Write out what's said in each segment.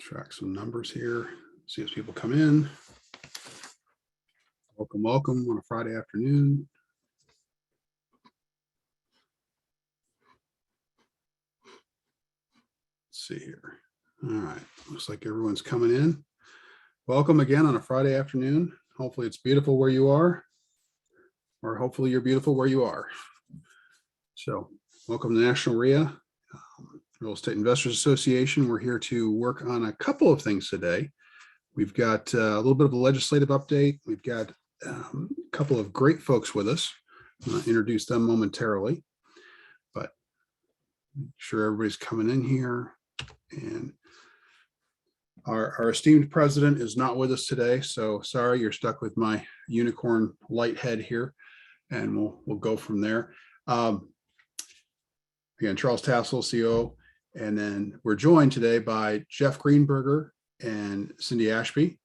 Track some numbers here, see as people come in. Welcome on a Friday afternoon. Let's see here. All right, looks like everyone's coming in. Welcome again on a Friday afternoon. Hopefully it's beautiful where you are, or hopefully you're beautiful where you are. So welcome to National REIA, Real Estate Investors Association. We're here to work on a couple of things today. We've got a little bit of a legislative update. We've got a couple of great folks with us. I'll introduce them momentarily, but make sure everybody's coming in here. And our esteemed president is not with us today, so sorry, you're stuck with my unicorn light head here, and we'll go from there. Again, Charles Tassell, CEO, and then we're joined today by Jeff Greenberger and Cynthia Ashby,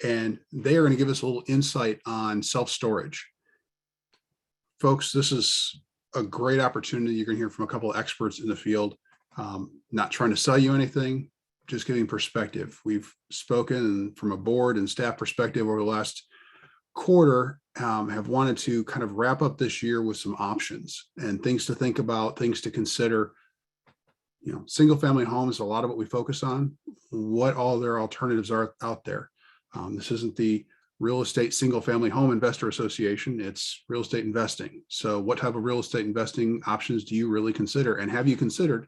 and they are going to give us a little insight on self-storage. Folks, this is a great opportunity. You're going to hear from a couple of experts in the field. Not trying to sell you anything, just giving perspective. We've spoken from a board and staff perspective over the last quarter, have wanted to kind of wrap up this year with some options and things to think about, things to consider. You know, single family homes, a lot of what we focus on, what all their alternatives are out there. This isn't the Real Estate Single Family Home Investor Association, it's real estate investing. So what type of real estate investing options do you really consider? And have you considered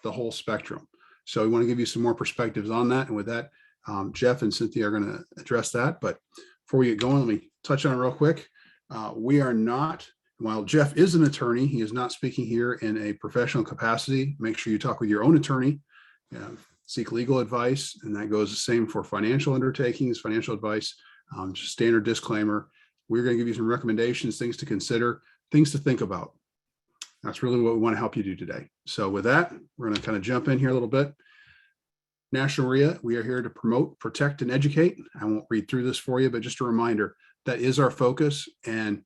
the whole spectrum? So we want to give you some more perspectives on that. And with that, Jeff and Cynthia are going to address that. But before we get going, let me touch on it real quick. We are not, while Jeff is an attorney, he is not speaking here in a professional capacity. Make sure you talk with your own attorney, seek legal advice. And that goes the same for financial undertakings, financial advice, just standard disclaimer. We're going to give you some recommendations, things to consider, things to think about. That's really what we want to help you do today. So with that, we're going to kind of jump in here a little bit. National REIA, we are here to promote, protect, and educate. I won't read through this for you, but just a reminder, that is our focus. And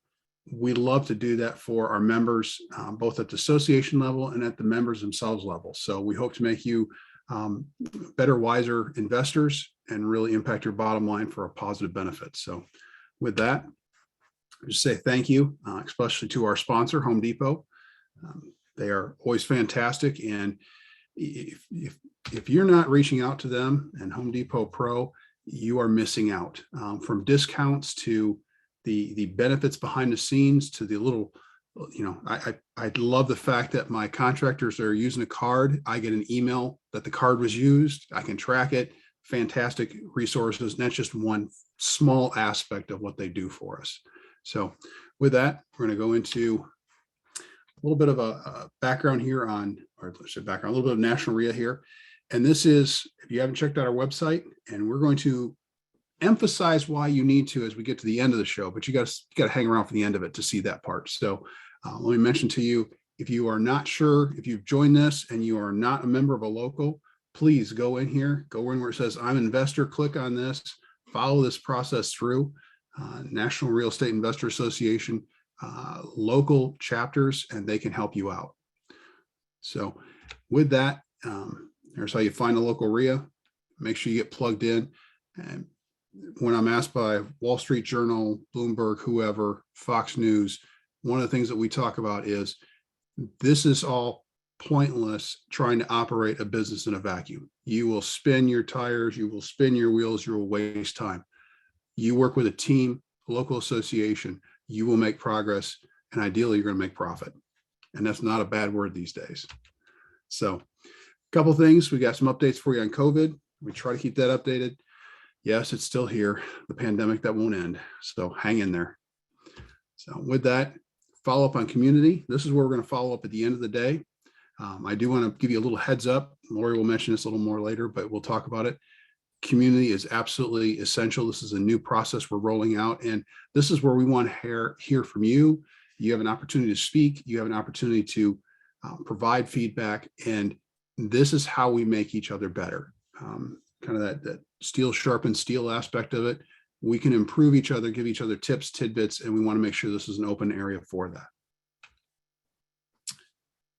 we love to do that for our members, both at the association level and at the members themselves level. So we hope to make you better, wiser investors and really impact your bottom line for a positive benefit. So with that, I just say thank you, especially to our sponsor, Home Depot. They are always fantastic. And if you're not reaching out to them and Home Depot Pro, you are missing out, from discounts to the benefits behind the scenes to the little, I love the fact that my contractors are using a card. I get an email that the card was used. I can track it. Fantastic resources. And that's just one small aspect of what they do for us. So with that, we're going to go into a little bit of a background here on, or let's say background, a little bit of National REIA here. And this is, if you haven't checked out our website, and we're going to emphasize why you need to as we get to the end of the show, but you got to hang around for the end of it to see that part. So let me mention to you, if you are not sure, if you've joined this and you are not a member of a local, please go in here, go in where it says I'm an investor, click on this, follow this process through. National Real Estate Investor Association, local chapters, and they can help you out. So with that, here's how you find a local REIA. Make sure you get plugged in. And when I'm asked by Wall Street Journal, Bloomberg, whoever, Fox News, one of the things that we talk about is this is all pointless trying to operate a business in a vacuum. You will spin your tires, you will spin your wheels, you will waste time. You work with a team, a local association, you will make progress, and ideally you're going to make profit. And that's not a bad word these days. So a couple of things, we got some updates for you on COVID. We try to keep that updated. Yes, it's still here, the pandemic that won't end. So hang in there. So with that, follow up on community. This is where we're going to follow up at the end of the day. I do want to give you a little heads up. Lori will mention this a little more later, but we'll talk about it. Community is absolutely essential. This is a new process we're rolling out, and this is where we want to hear from you. You have an opportunity to speak. You have an opportunity to provide feedback, and this is how we make each other better. Kind of that steel sharpens steel aspect of it. We can improve each other, give each other tips, tidbits, and we want to make sure this is an open area for that.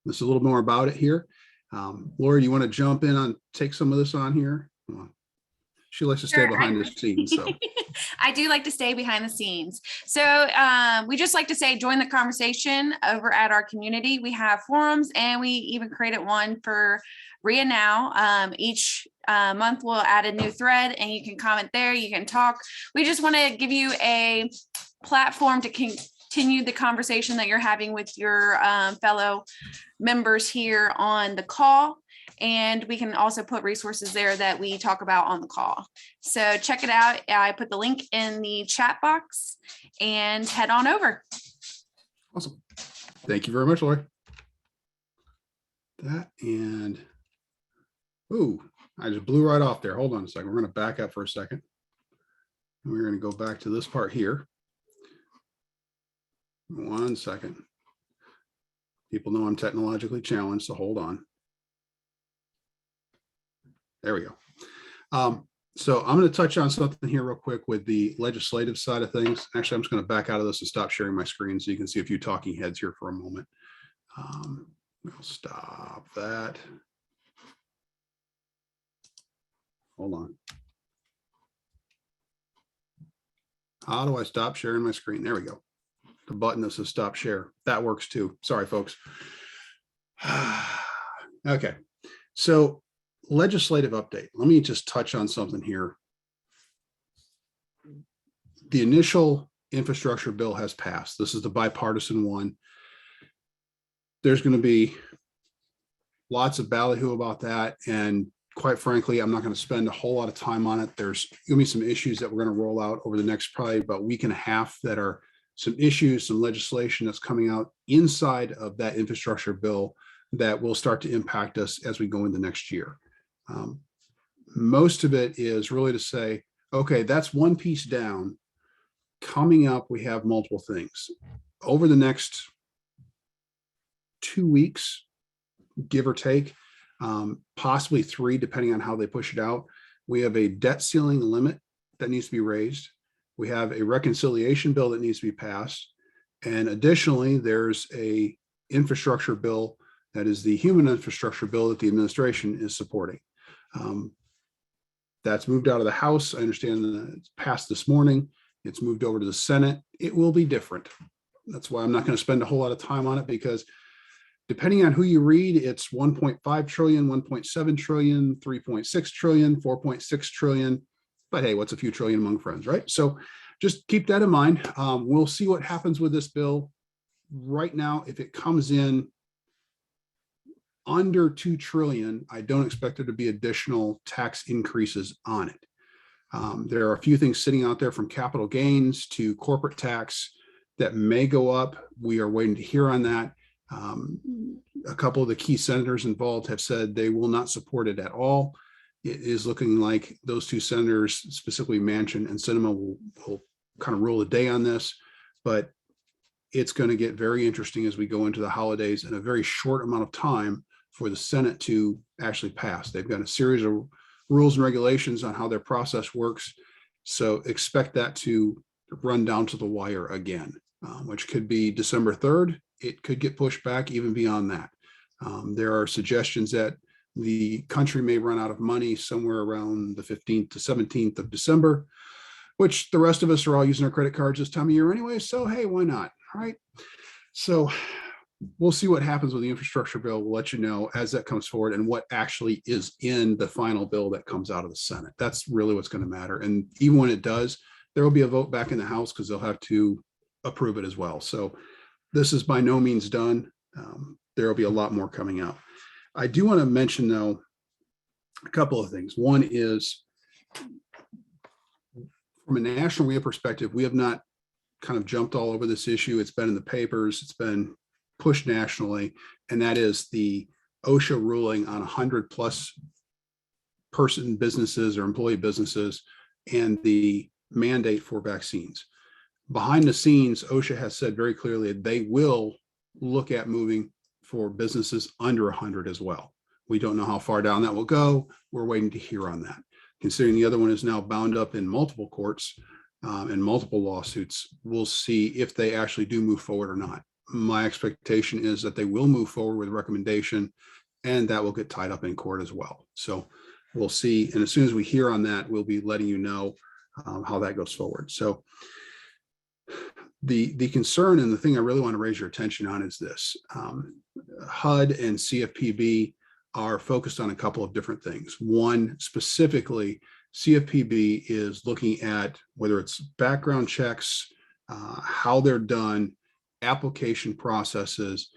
This is a little more about it here. Laura, you want to jump in on, take some of this on here? She likes to stay Sure, behind the scenes. So I do like to stay behind the scenes. So we just like to say, join the conversation over at our community. We have forums, and we even created one for REIA now. Each month we'll add a new thread, and you can comment there. You can talk. We just want to give you a platform to continue the conversation that you're having with your fellow members here on the call. And we can also put resources there that we talk about on the call. So check it out. I put the link in the chat box, and head on over. Awesome. Thank you very much, Lori. That and, ooh, I just blew right off there. Hold on a second. We're going to back up for a second. We're going to go back to this part here. 1 second. People know I'm technologically challenged, so hold on. There we go. So I'm going to touch on something here real quick with the legislative side of things. Actually, I'm just going to back out of this and stop sharing my screen so you can see a few talking heads here for a moment. We'll stop that. Hold on. How do I stop sharing my screen? There we go. The button that says stop share. That works too. Sorry, folks. Okay. So legislative update. Let me just touch on something here. The initial infrastructure bill has passed. This is the bipartisan one. There's going to be lots of ballyhoo about that. And quite frankly, I'm not going to spend a whole lot of time on it. There's going to be some issues that we're going to roll out over the next probably about week and a half that are some issues, some legislation that's coming out inside of that infrastructure bill that will start to impact us as we go into next year. Most of it is really to say, okay, that's one piece down. Coming up, we have multiple things. Over the next 2 weeks, give or take, possibly 3, depending on how they push it out, we have a debt ceiling limit that needs to be raised. We have a reconciliation bill that needs to be passed. And additionally, there's a infrastructure bill that is the human infrastructure bill that the administration is supporting. That's moved out of the House. I understand that it's passed this morning. It's moved over to the Senate. It will be different. That's why I'm not going to spend a whole lot of time on it, because depending on who you read, it's 1.5 trillion, 1.7 trillion, 3.6 trillion, 4.6 trillion. But hey, what's a few trillion among friends, right? So just keep that in mind. We'll see what happens with this bill. Right now, if it comes in under 2 trillion, I don't expect there to be additional tax increases on it. There are a few things sitting out there, from capital gains to corporate tax, that may go up. We are waiting to hear on that. A couple of the key senators involved have said they will not support it at all. It is looking like those 2 senators, specifically Manchin and Sinema, will kind of rule the day on this, but it's going to get very interesting as we go into the holidays in a very short amount of time for the Senate to actually pass. They've got a series of rules and regulations on how their process works. So expect that to run down to the wire again, which could be December 3rd. It could get pushed back even beyond that. There are suggestions that the country may run out of money somewhere around the 15th to 17th of December, which the rest of us are all using our credit cards this time of year anyway. So, hey, why not? All right. So we'll see what happens with the infrastructure bill. We'll let you know as that comes forward and what actually is in the final bill that comes out of the Senate. That's really what's going to matter. And even when it does, there will be a vote back in the House because they'll have to approve it as well. So this is by no means done. There will be a lot more coming out. I do want to mention, though, a couple of things. One is, from a national REIA perspective, we have not kind of jumped all over this issue. It's been in the papers. It's been pushed nationally, and that is the OSHA ruling on 100+ person businesses or employee businesses and the mandate for vaccines. Behind the scenes, OSHA has said very clearly they will look at moving for businesses under 100 as well. We don't know how far down that will go. We're waiting to hear on that. Considering the other one is now bound up in multiple courts and multiple lawsuits, we'll see if they actually do move forward or not. My expectation is that they will move forward with recommendation and that will get tied up in court as well. So we'll see. And as soon as we hear on that, we'll be letting you know how that goes forward. So the concern and the thing I really want to raise your attention on is this. HUD and CFPB are focused on a couple of different things. One, specifically, CFPB is looking at whether it's background checks, how they're done, application processes.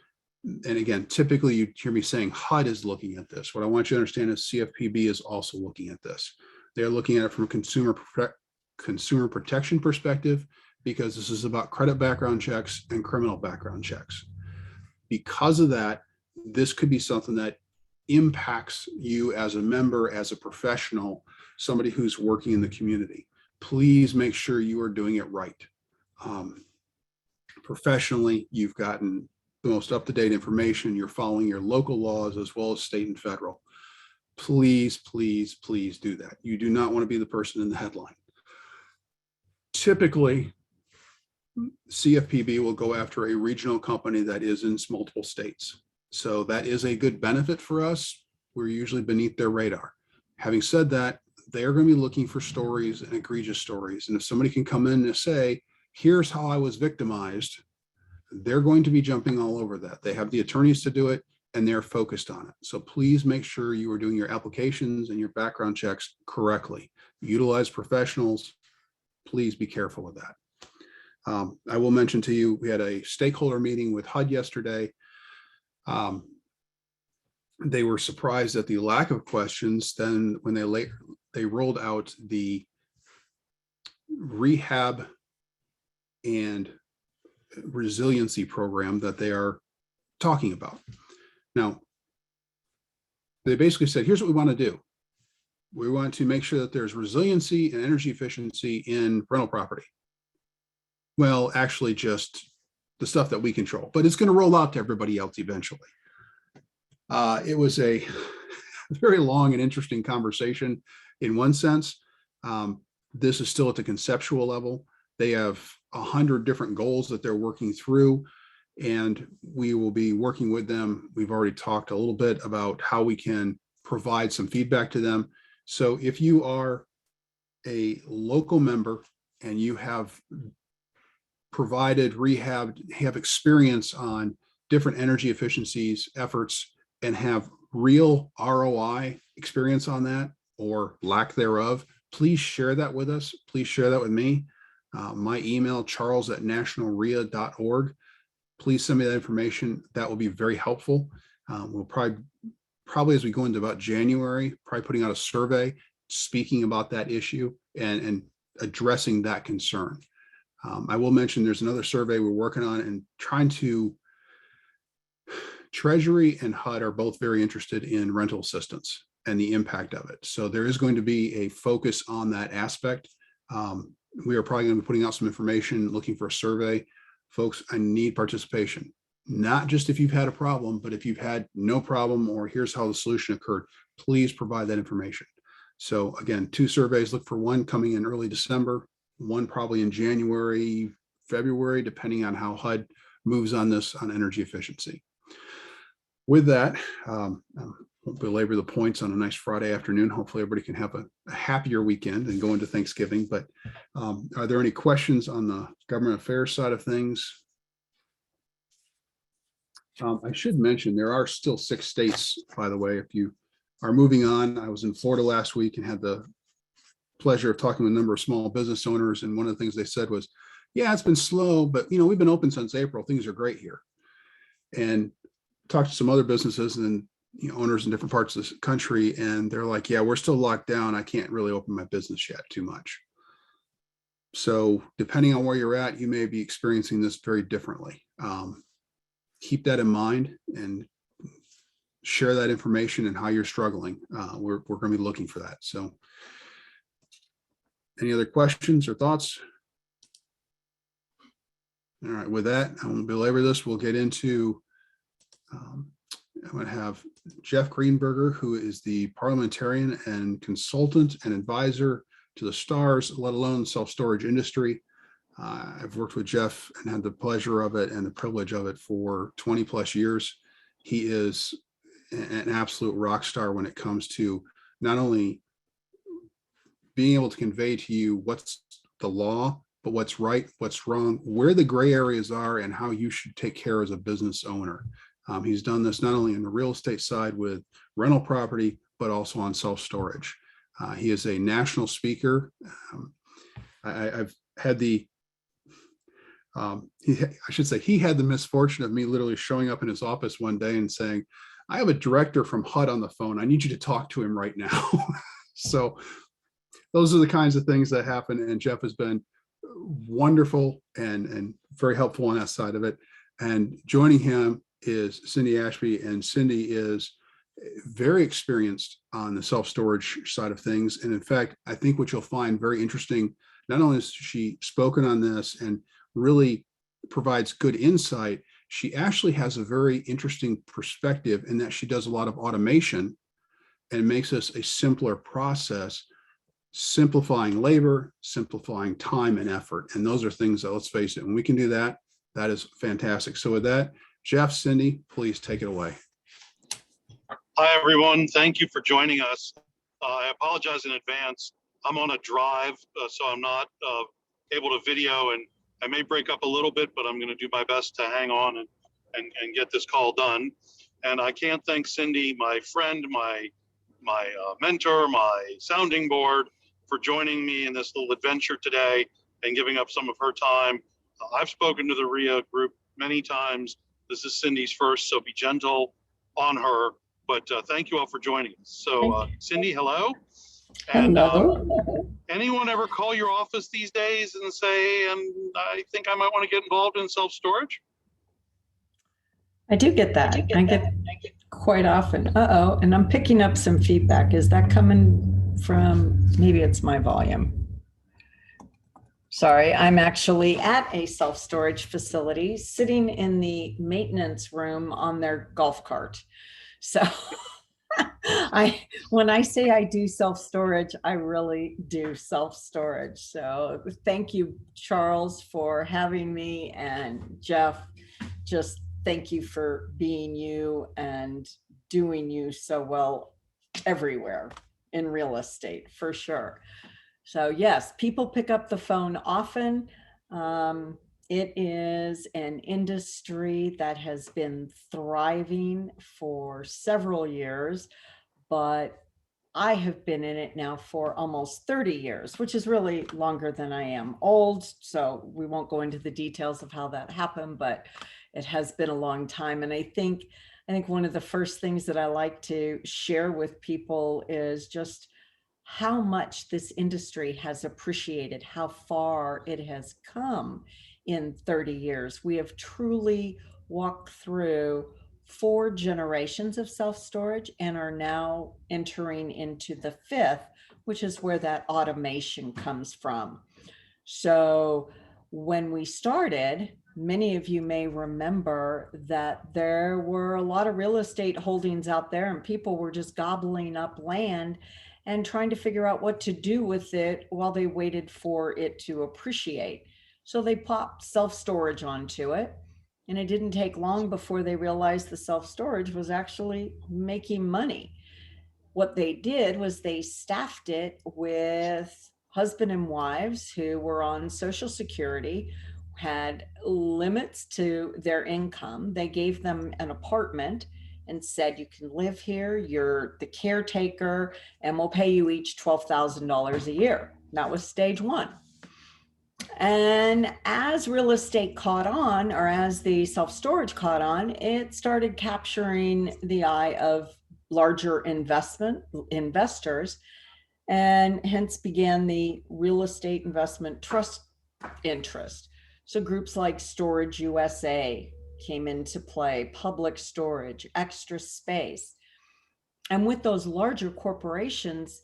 And again, typically you hear me saying HUD is looking at this. What I want you to understand is CFPB is also looking at this. They're looking at it from a consumer protection perspective, because this is about credit background checks and criminal background checks. Because of that, this could be something that impacts you as a member, as a professional, somebody who's working in the community. Please make sure you are doing it right. Professionally, you've gotten the most up-to-date information. You're following your local laws as well as state and federal. Please, please, please do that. You do not want to be the person in the headline. Typically, CFPB will go after a regional company that is in multiple states. So that is a good benefit for us. We're usually beneath their radar. Having said that, they're going to be looking for stories and egregious stories. And if somebody can come in and say, here's how I was victimized, they're going to be jumping all over that. They have the attorneys to do it, and they're focused on it. So please make sure you are doing your applications and your background checks correctly. Utilize professionals. Please be careful with that. I will mention to you, we had a stakeholder meeting with HUD yesterday. They were surprised at the lack of questions. Then when they rolled out the rehab and resiliency program that they are talking about. Now, they basically said, here's what we want to do. We want to make sure that there's resiliency and energy efficiency in rental property. Well, actually just the stuff that we control, but it's going to roll out to everybody else eventually. It was a very long and interesting conversation in one sense. This is still at the conceptual level. They have 100 different goals that they're working through, and we will be working with them. We've already talked a little bit about how we can provide some feedback to them. So if you are a local member and you have provided rehab, have experience on different energy efficiencies efforts, and have real ROI experience on that or lack thereof, please share that with us. Please share that with me. My email, charles@nationalrea.org. Please send me that information. That will be very helpful. We'll probably as we go into about January, probably putting out a survey speaking about that issue and addressing that concern. I will mention there's another survey we're working on and trying to. Treasury and HUD are both very interested in rental assistance and the impact of it. So there is going to be a focus on that aspect. We are probably going to be putting out some information, looking for a survey. Folks, I need participation, not just if you've had a problem, but if you've had no problem or here's how the solution occurred, please provide that information. So again, 2 surveys, look for one coming in early December, one probably in January, February, depending on how HUD moves on this on energy efficiency. With that, I won't belabor the points on a nice Friday afternoon. Hopefully everybody can have a happier weekend and go into Thanksgiving. But are there any questions on the government affairs side of things? I should mention there are still 6 states, by the way, if you are moving on. I was in Florida last week and had the pleasure of talking with a number of small business owners. And one of the things they said was, yeah, it's been slow, but we've been open since April. Things are great here. And talked to some other businesses and owners in different parts of the country, and they're like, yeah, we're still locked down. I can't really open my business yet too much. So depending on where you're at, you may be experiencing this very differently. Keep that in mind and share that information and how you're struggling. We're going to be looking for that. So any other questions or thoughts? All right, with that, I won't belabor this. We'll get into I'm going to have Jeff Greenberger, who is the parliamentarian and consultant and advisor to the stars, let alone self-storage industry. I've worked with Jeff and had the pleasure of it and the privilege of it for 20 plus years. He is an absolute rock star when it comes to not only being able to convey to you what's the law, but what's right, what's wrong, where the gray areas are, and how you should take care as a business owner. He's done this not only in the real estate side with rental property, but also on self-storage. He is a national speaker. I've had the, I should say, he had the misfortune of me literally showing up in his office one day and saying, I have a director from HUD on the phone. I need you to talk to him right now. So those are the kinds of things that happen. And Jeff has been wonderful and very helpful on that side of it. And joining him is Cynthia Ashby, and Cindy is very experienced on the self-storage side of things. And in fact, I think what you'll find very interesting, not only has she spoken on this and really provides good insight, she actually has a very interesting perspective in that she does a lot of automation and makes this a simpler process, simplifying labor, simplifying time and effort. And those are things that, let's face it, when we can do that, that is fantastic. So with that, Jeff, Cindy, please take it away. Hi, everyone. Thank you for joining us. I apologize in advance. I'm on a drive, so I'm not able to video, and I may break up a little bit, but I'm going to do my best to hang on and get this call done. And I can't thank Cindy, my friend, my mentor, my sounding board, for joining me in this little adventure today and giving up some of her time. I've spoken to the REIA group many times. This is Cindy's first, so be gentle on her. But thank you all for joining us. So Cindy, hello. And anyone ever call your office these days and say, I think I might want to get involved in self-storage? I do get that. I get quite often. And I'm picking up some feedback. Is that coming from, maybe it's my volume. Sorry, I'm actually at a self-storage facility sitting in the maintenance room on their golf cart. So when I say I do self-storage, I really do self-storage. So thank you, Charles, for having me, and Jeff, just thank you for being you and doing you so well everywhere in real estate, for sure. So yes, people pick up the phone often. It is an industry that has been thriving for several years, but I have been in it now for almost 30 years, which is really longer than I am old. So we won't go into the details of how that happened, but it has been a long time. And I think one of the first things that I like to share with people is just how much this industry has appreciated, how far it has come in 30 years. We have truly walked through 4 generations of self-storage and are now entering into the 5th, which is where that automation comes from. So when we started, many of you may remember that there were a lot of real estate holdings out there, and people were just gobbling up land and trying to figure out what to do with it while they waited for it to appreciate. So they popped self-storage onto it, and it didn't take long before they realized the self-storage was actually making money. What they did was they staffed it with husband and wives who were on Social Security, had limits to their income. They gave them an apartment and said, you can live here, you're the caretaker, and we'll pay you each $12,000 a year. That was stage 1. And as real estate caught on, or as the self-storage caught on, it started capturing the eye of larger investors, and hence began the real estate investment trust interest. So groups like Storage USA came into play, Public Storage, Extra Space. And with those larger corporations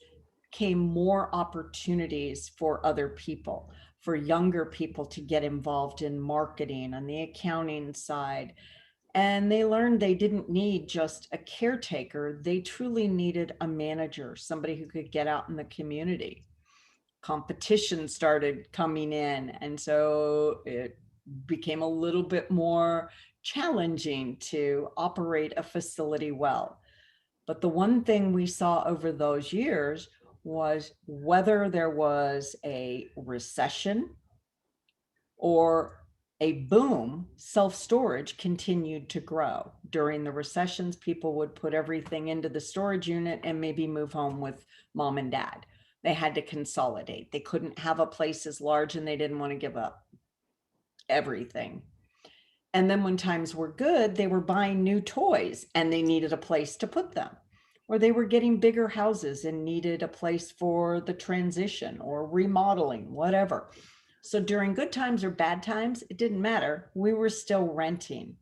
came more opportunities for other people, for younger people to get involved in marketing on the accounting side. And they learned they didn't need just a caretaker. They truly needed a manager, somebody who could get out in the community. Competition started coming in, and so it became a little bit more challenging to operate a facility well. But the one thing we saw over those years was whether there was a recession or a boom, self-storage continued to grow. During the recessions, people would put everything into the storage unit and maybe move home with mom and dad. They had to consolidate. They couldn't have a place as large and they didn't want to give up everything. And then when times were good, they were buying new toys and they needed a place to put them. Or they were getting bigger houses and needed a place for the transition or remodeling, whatever. So during good times or bad times, it didn't matter. We were still renting.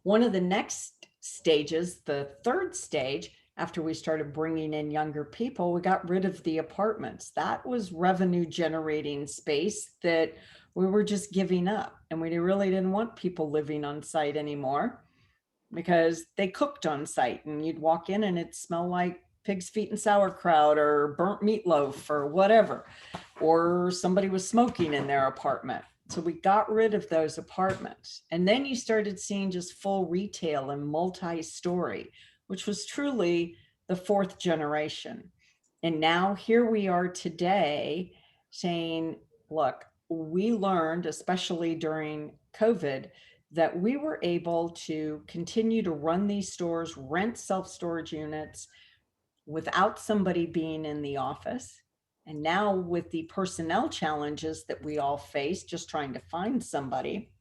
One of the next stages, the third stage, after we started bringing in younger people, we got rid of the apartments. That was revenue generating space that we were just giving up. And we really didn't want people living on site anymore because they cooked on site and you'd walk in and it smelled like pig's feet and sauerkraut or burnt meatloaf or whatever, or somebody was smoking in their apartment. So we got rid of those apartments. And then you started seeing just full retail and multi-story, which was truly the fourth generation. And now here we are today saying, look, we learned, especially during COVID, that we were able to continue to run these stores, rent self-storage units without somebody being in the office. And now with the personnel challenges that we all face, just trying to find somebody,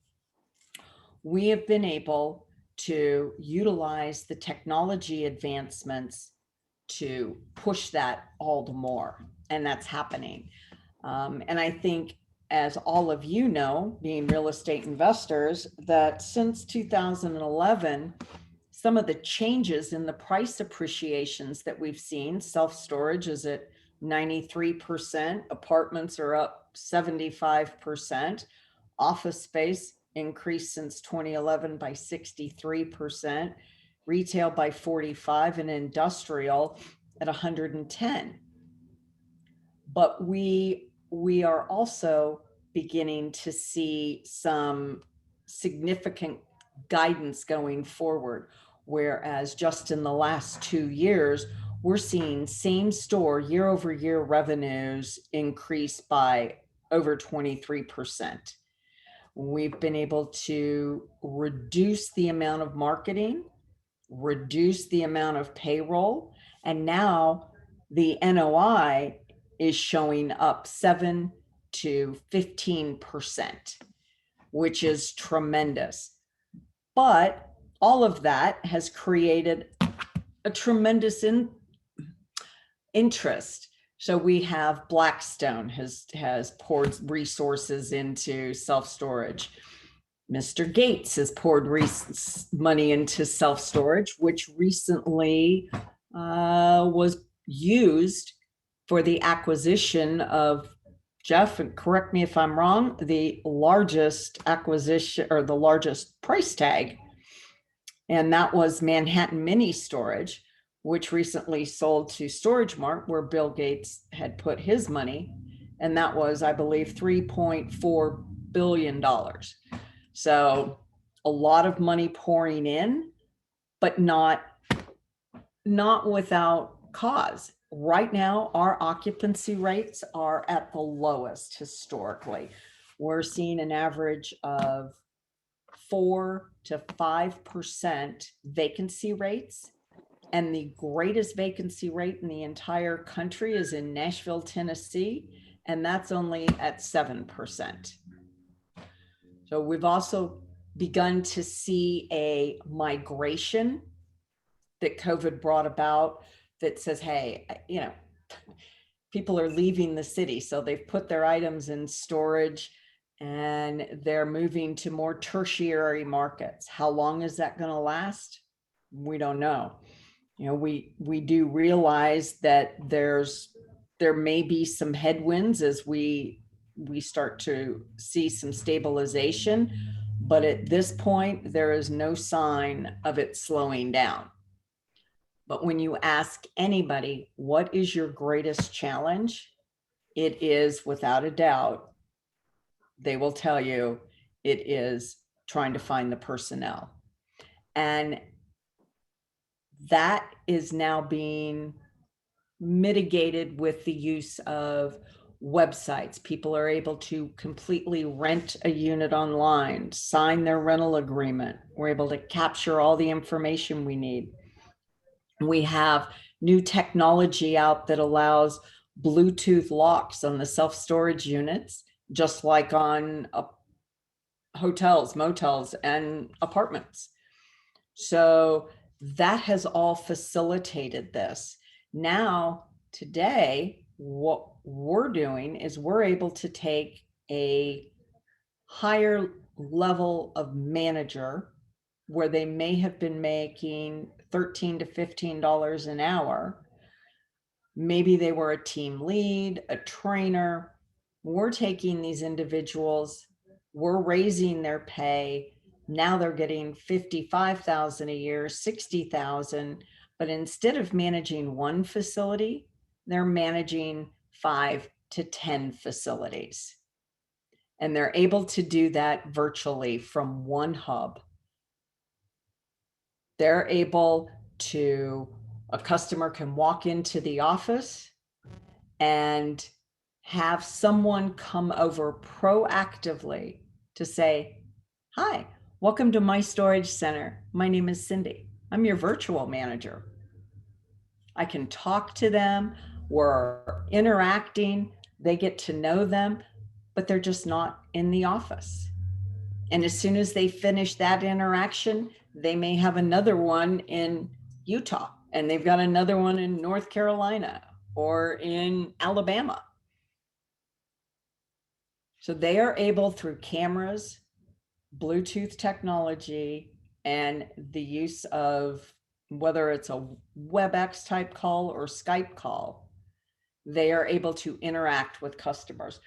we have been able to utilize the technology advancements to push that all the more. And that's happening. And I think, as all of you know, being real estate investors, that since 2011, some of the changes in the price appreciations that we've seen, self-storage is at 93%, apartments are up 75%, office space increased since 2011 by 63%, retail by 45%, and industrial at 110%. But we are also beginning to see some significant guidance going forward. Whereas just in the last 2 years, we're seeing same store year over year revenues increase by over 23%. We've been able to reduce the amount of marketing, reduce the amount of payroll, and now the NOI is showing up 7 to 15%, which is tremendous. But all of that has created a tremendous interest. So we have Blackstone has poured resources into self-storage. Mr. Gates has poured money into self-storage, which recently was used for the acquisition of, Jeff, and correct me if I'm wrong, the largest acquisition or the largest price tag. And that was Manhattan Mini Storage, which recently sold to Storage Mart, where Bill Gates had put his money. And that was, I believe, $3.4 billion. So a lot of money pouring in, but not without cause. Right now, our occupancy rates are at the lowest historically. We're seeing an average of 4 to 5% vacancy rates. And the greatest vacancy rate in the entire country is in Nashville, Tennessee, and that's only at 7%. So we've also begun to see a migration that COVID brought about that says, hey, you know, people are leaving the city. So they've put their items in storage and they're moving to more tertiary markets. How long is that going to last? We don't know. You know, we do realize that there may be some headwinds as we start to see some stabilization, but at this point, there is no sign of it slowing down. But when you ask anybody, what is your greatest challenge? It is, without a doubt, they will tell you it is trying to find the personnel. And that is now being mitigated with the use of websites. People are able to completely rent a unit online, sign their rental agreement. We're able to capture all the information we need. We have new technology out that allows Bluetooth locks on the self-storage units, just like on hotels, motels, and apartments. So that has all facilitated this. Now, today, what we're doing is we're able to take a higher level of manager where they may have been making $13 to $15 an hour. Maybe they were a team lead, a trainer. We're taking these individuals, we're raising their pay. Now they're getting $55,000 a year, $60,000, but instead of managing one facility, they're managing 5 to 10 facilities. And they're able to do that virtually from one hub. They're able to, a customer can walk into the office and have someone come over proactively to say, "Hi, welcome to my storage center. My name is Cindy. I'm your virtual manager." I can talk to them. We're interacting. They get to know them, but they're just not in the office. And as soon as they finish that interaction, they may have another one in Utah, and they've got another one in North Carolina or in Alabama. So they are able, through cameras, Bluetooth technology, and the use of whether it's a WebEx type call or Skype call, they are able to interact with customers.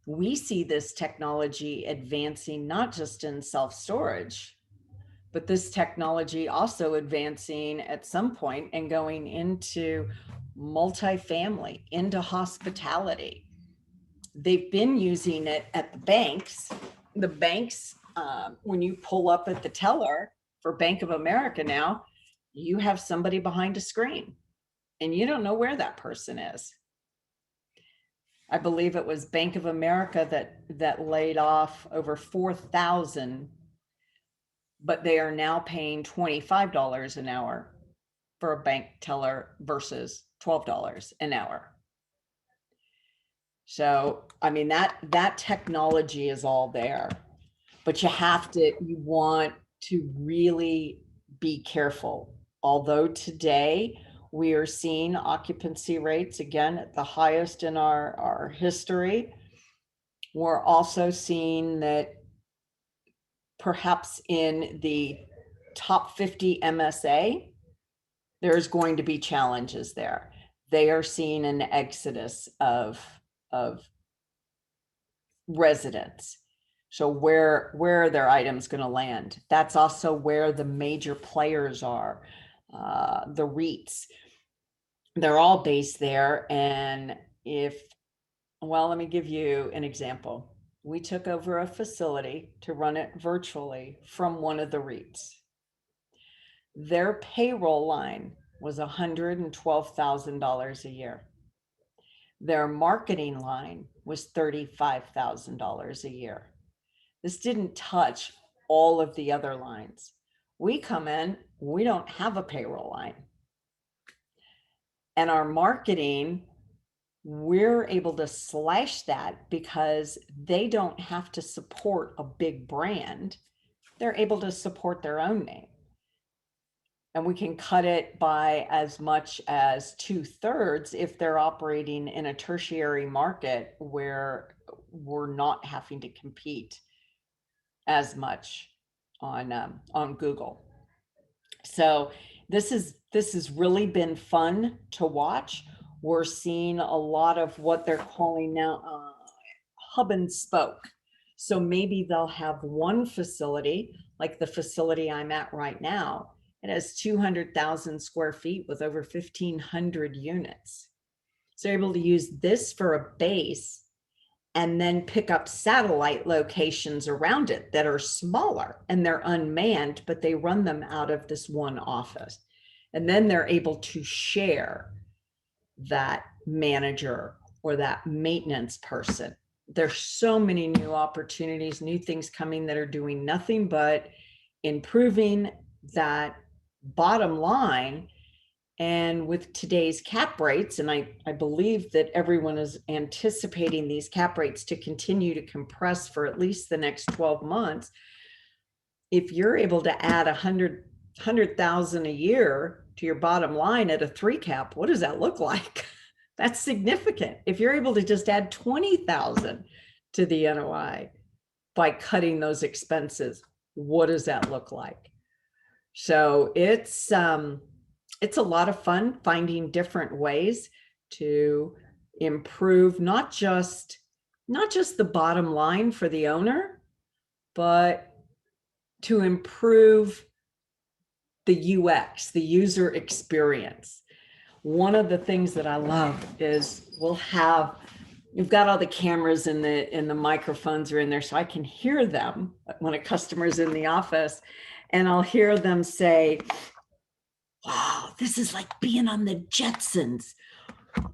We see this technology advancing not just in self-storage, but this technology also advancing at some point and going into multifamily, into hospitality. They've been using it at the banks. The banks, when you pull up at the teller for Bank of America now, you have somebody behind a screen and you don't know where that person is. I believe it was Bank of America that laid off over 4,000, but they are now paying $25 an hour for a bank teller versus $12 an hour. So, I mean, that technology is all there, but you want to really be careful. Although today we are seeing occupancy rates again at the highest in our history, we're also seeing that perhaps in the top 50 MSA, there's going to be challenges there. They are seeing an exodus of residents. So where are their items going to land? That's also where the major players are. The REITs, they're all based there. And let me give you an example. We took over a facility to run it virtually from one of the REITs. Their payroll line was $112,000 a year. Their marketing line was $35,000 a year. This didn't touch all of the other lines. We come in, we don't have a payroll line. And our marketing, we're able to slash that because they don't have to support a big brand. They're able to support their own name. And we can cut it by as much as 2/3 if they're operating in a tertiary market where we're not having to compete as much on Google. So this has really been fun to watch. We're seeing a lot of what they're calling now hub and spoke. So maybe they'll have one facility, like the facility I'm at right now. It has 200,000 square feet with over 1,500 units. So they're able to use this for a base and then pick up satellite locations around it that are smaller and they're unmanned, but they run them out of this one office. And then they're able to share that manager or that maintenance person. There's so many new opportunities, new things coming that are doing nothing but improving that bottom line. And with today's cap rates, and I believe that everyone is anticipating these cap rates to continue to compress for at least the next 12 months. If you're able to add 100,000 a year to your bottom line at a 3 cap, what does that look like? That's significant. If you're able to just add 20,000 to the NOI by cutting those expenses, what does that look like? So it's a lot of fun finding different ways to improve not just the bottom line for the owner, but to improve the UX, the user experience. One of the things that I love is you've got all the cameras and the microphones are in there, so I can hear them when a customer's in the office, and I'll hear them say, "Wow, this is like being on the Jetsons.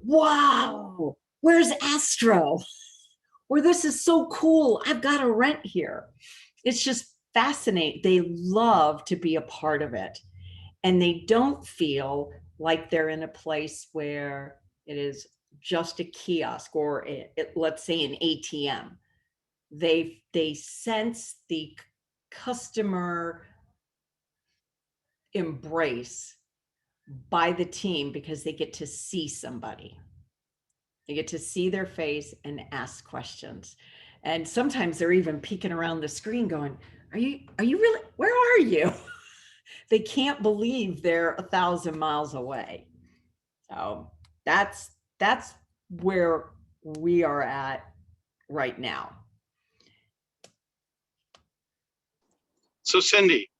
Wow, where's Astro? Or this is so cool. I've got to rent here." It's just fascinating. They love to be a part of it. And they don't feel like they're in a place where it is just a kiosk or let's say an ATM. They sense the customer embrace by the team because they get to see somebody. They get to see their face and ask questions. And sometimes they're even peeking around the screen going, are you really, where are you? They can't believe they're 1,000 miles away. So that's where we are at right now. So Cindy,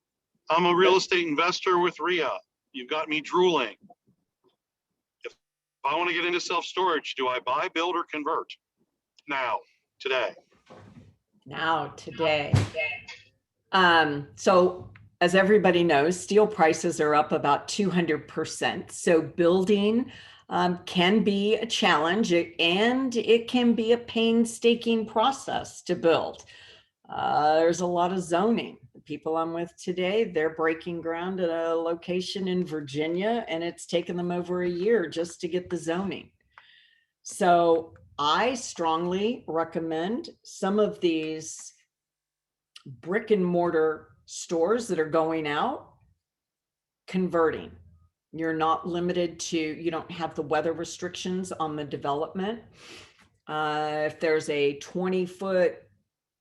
I'm a real estate investor with REIA. You've got me drooling. If I want to get into self-storage, do I buy, build, or convert? Now, today. So as everybody knows, steel prices are up about 200%. So building can be a challenge, and it can be a painstaking process to build. There's a lot of zoning. The people I'm with today, they're breaking ground at a location in Virginia, and it's taken them over a year just to get the zoning. So I strongly recommend some of these brick and mortar stores that are going out converting. You're not limited to, you don't have the weather restrictions on the development. If there's a 20-foot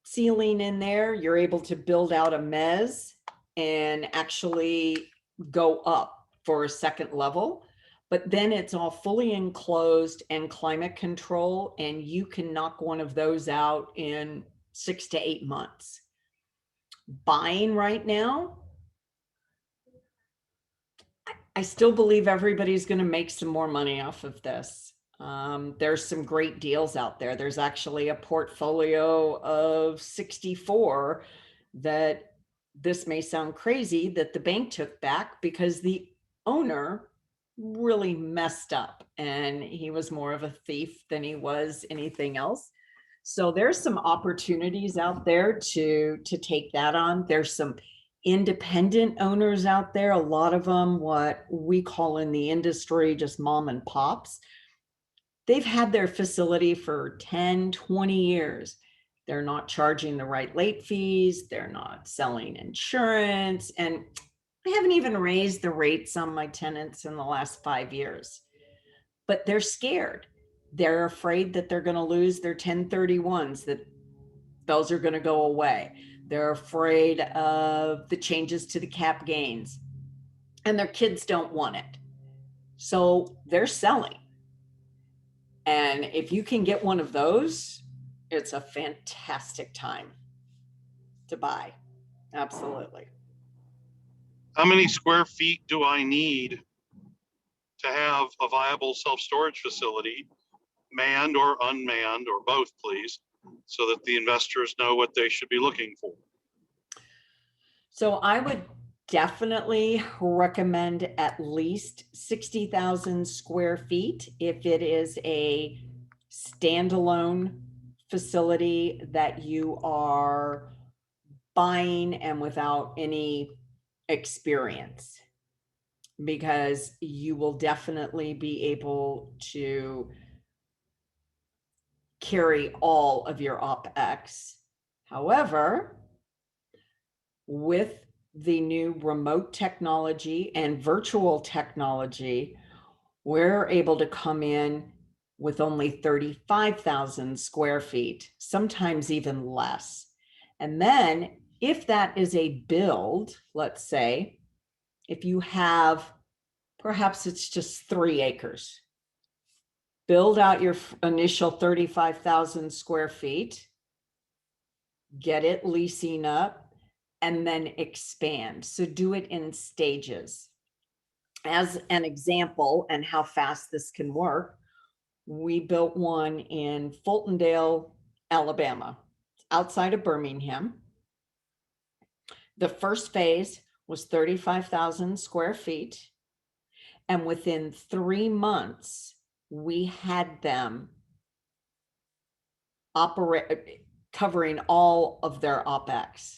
ceiling in there, you're able to build out a mezz and actually go up for a second level. But then it's all fully enclosed and climate control, and you can knock one of those out in 6 to 8 months. Buying right now, I still believe everybody's going to make some more money off of this. There's some great deals out there. There's actually a portfolio of 64 that, this may sound crazy, that the bank took back because the owner really messed up and he was more of a thief than he was anything else. So there's some opportunities out there to take that on. There's some independent owners out there, a lot of them what we call in the industry just mom and pops. They've had their facility for 10, 20 years. They're not charging the right late fees. They're not selling insurance. And I haven't even raised the rates on my tenants in the last 5 years, but they're scared. They're afraid that they're going to lose their 1031s, that those are going to go away. They're afraid of the changes to the cap gains, and their kids don't want it. So they're selling. And if you can get one of those, it's a fantastic time to buy. Absolutely. How many square feet do I need to have a viable self-storage facility, manned or unmanned, or both, please, so that the investors know what they should be looking for? So I would definitely recommend at least 60,000 square feet if it is a standalone facility that you are buying and without any experience, because you will definitely be able to carry all of your OpEx. However, with the new remote technology and virtual technology, we're able to come in with only 35,000 square feet, sometimes even less. And then if that is a build, let's say, if you have, perhaps it's just 3 acres, build out your initial 35,000 square feet, get it leasing up, and then expand. So do it in stages. As an example, and how fast this can work, we built one in Fultondale, Alabama, outside of Birmingham. The first phase was 35,000 square feet. And within 3 months, we had them covering all of their OpEx.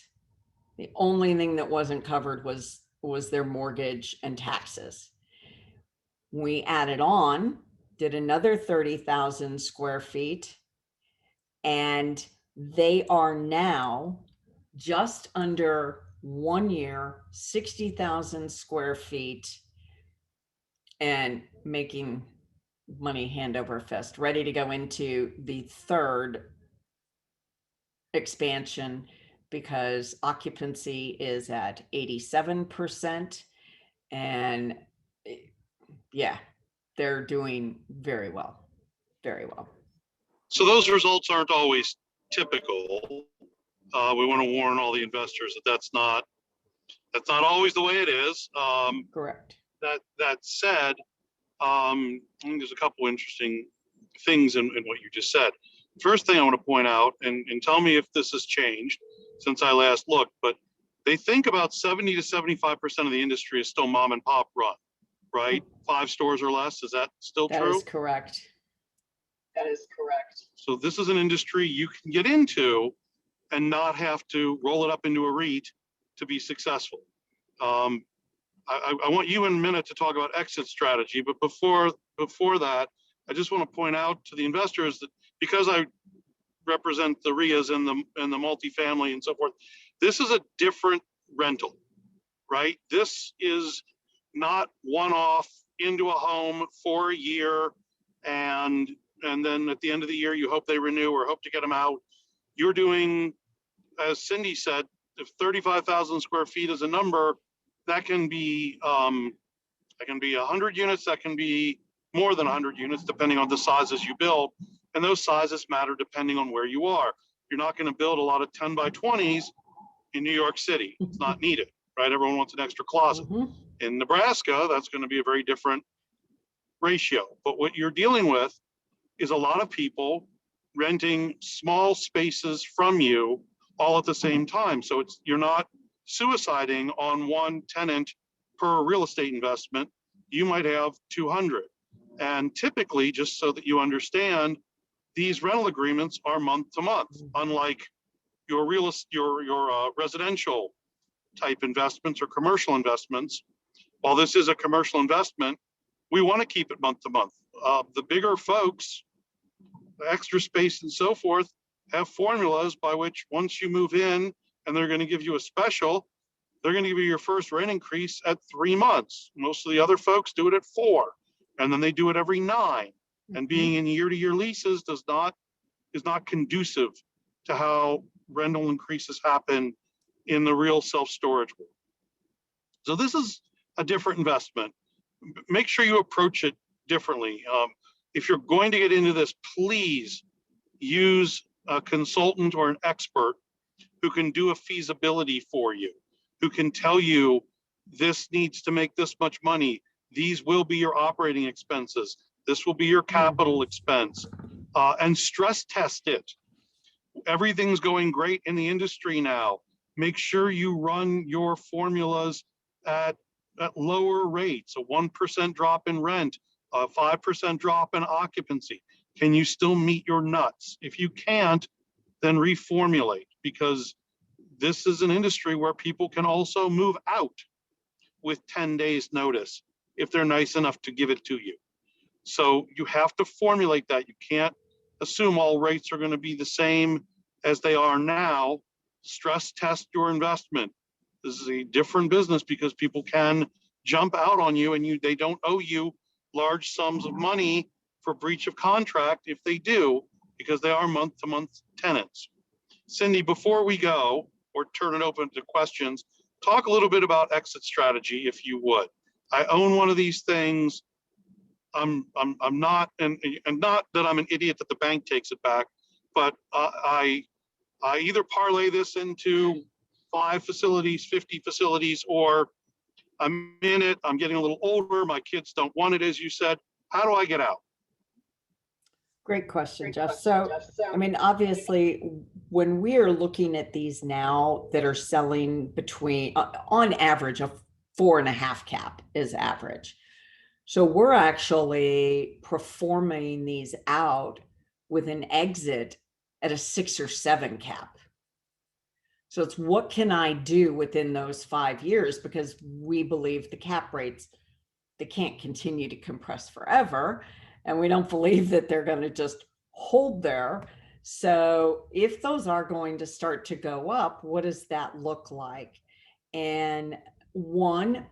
The only thing that wasn't covered was their mortgage and taxes. We added on, did another 30,000 square feet, and they are now just under 1 year, 60,000 square feet, and making money hand over fist, ready to go into the third expansion, because occupancy is at 87%. And yeah, they're doing very well, very well. So those results aren't always typical. We want to warn all the investors that that's not always the way it is. Correct. That said, I think there's a couple interesting things in what you just said. First thing I want to point out, and tell me if this has changed since I last looked, but they think about 70 to 75% of the industry is still mom and pop run, right? 5 stores or less. Is that still true? That is correct. That is correct. So this is an industry you can get into and not have to roll it up into a REIT to be successful. I want you in a minute to talk about exit strategy, but before that, I just want to point out to the investors that because I represent the REIAs and the multifamily and so forth, this is a different rental, right? This is not one-off into a home for a year and then at the end of the year you hope they renew or hope to get them out. You're doing, as Cindy said, if 35,000 square feet is a number, that can be 100 units, that can be more than 100 units, depending on the sizes you build. And those sizes matter depending on where you are. You're not going to build a lot of 10 by 20s in New York City. It's not needed, right? Everyone wants an extra closet. Mm-hmm. In Nebraska, that's going to be a very different ratio. But what you're dealing with is a lot of people renting small spaces from you all at the same time. So you're not suiciding on one tenant per real estate investment. You might have 200. And typically, just so that you understand, these rental agreements are month to month, unlike your residential type investments or commercial investments. While this is a commercial investment, we want to keep it month to month. The bigger folks, Extra Space and so forth, have formulas by which once you move in and they're going to give you a special, they're going to give you your first rent increase at 3 months. Most of the other folks do it at 4, and then they do it every 9. And being in year-to-year leases is not conducive to how rental increases happen in the real self-storage world. So this is a different investment. Make sure you approach it differently. If you're going to get into this, please use a consultant or an expert who can do a feasibility for you, who can tell you this needs to make this much money. These will be your operating expenses. This will be your capital expense, and stress test it. Everything's going great in the industry now. Make sure you run your formulas at lower rates, a 1% drop in rent, a 5% drop in occupancy? Can you still meet your nuts? If you can't, then reformulate, because this is an industry where people can also move out with 10 days notice if they're nice enough to give it to you. So you have to formulate that. You can't assume all rates are going to be the same as they are now. Stress test your investment. This is a different business because people can jump out on you, and they don't owe you large sums of money for breach of contract if they do, because they are month-to-month tenants. Cindy, before we go or turn it open to questions, talk a little bit about exit strategy, if you would. I own one of these things. I'm not, and not that I'm an idiot that the bank takes it back, but I either parlay this into 5 facilities, 50 facilities, or I'm in it, I'm getting a little older, my kids don't want it, as you said. How do I get out? Great question, Jeff. So, I mean, obviously, when we are looking at these now that are selling between, on average, a 4.5 cap is average. So we're actually performing these out with an exit at a 6 or 7 cap. So it's what can I do within those 5 years, because we believe the cap rates, they can't continue to compress forever. And we don't believe that they're going to just hold there. So if those are going to start to go up, what does that look like? And one,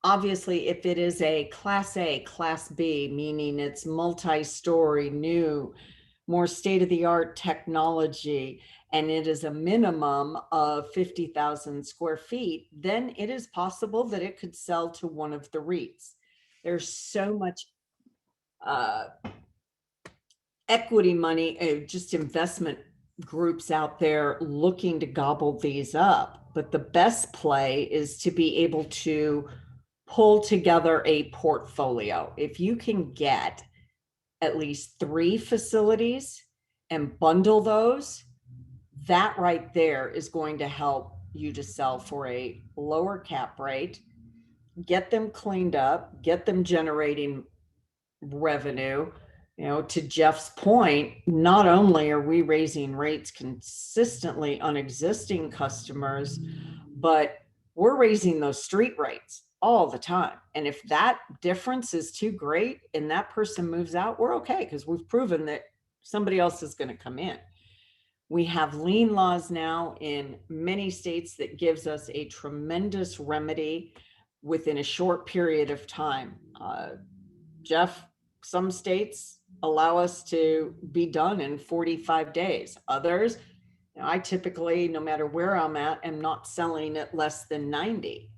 obviously, if it is a Class A, Class B, meaning it's multi-story, new, more state-of-the-art technology, and it is a minimum of 50,000 square feet, then it is possible that it could sell to one of the REITs. There's so much equity money, just investment groups out there looking to gobble these up. But the best play is to be able to pull together a portfolio. If you can get at least 3 facilities and bundle those, that right there is going to help you to sell for a lower cap rate, get them cleaned up, get them generating revenue. You know, to Jeff's point, not only are we raising rates consistently on existing customers, but we're raising those street rates all the time. And if that difference is too great and that person moves out, we're okay, because we've proven that somebody else is going to come in. We have lien laws now in many states that gives us a tremendous remedy within a short period of time. Jeff, some states allow us to be done in 45 days. Others, you know, I typically, no matter where I'm at, am not selling at less than 90.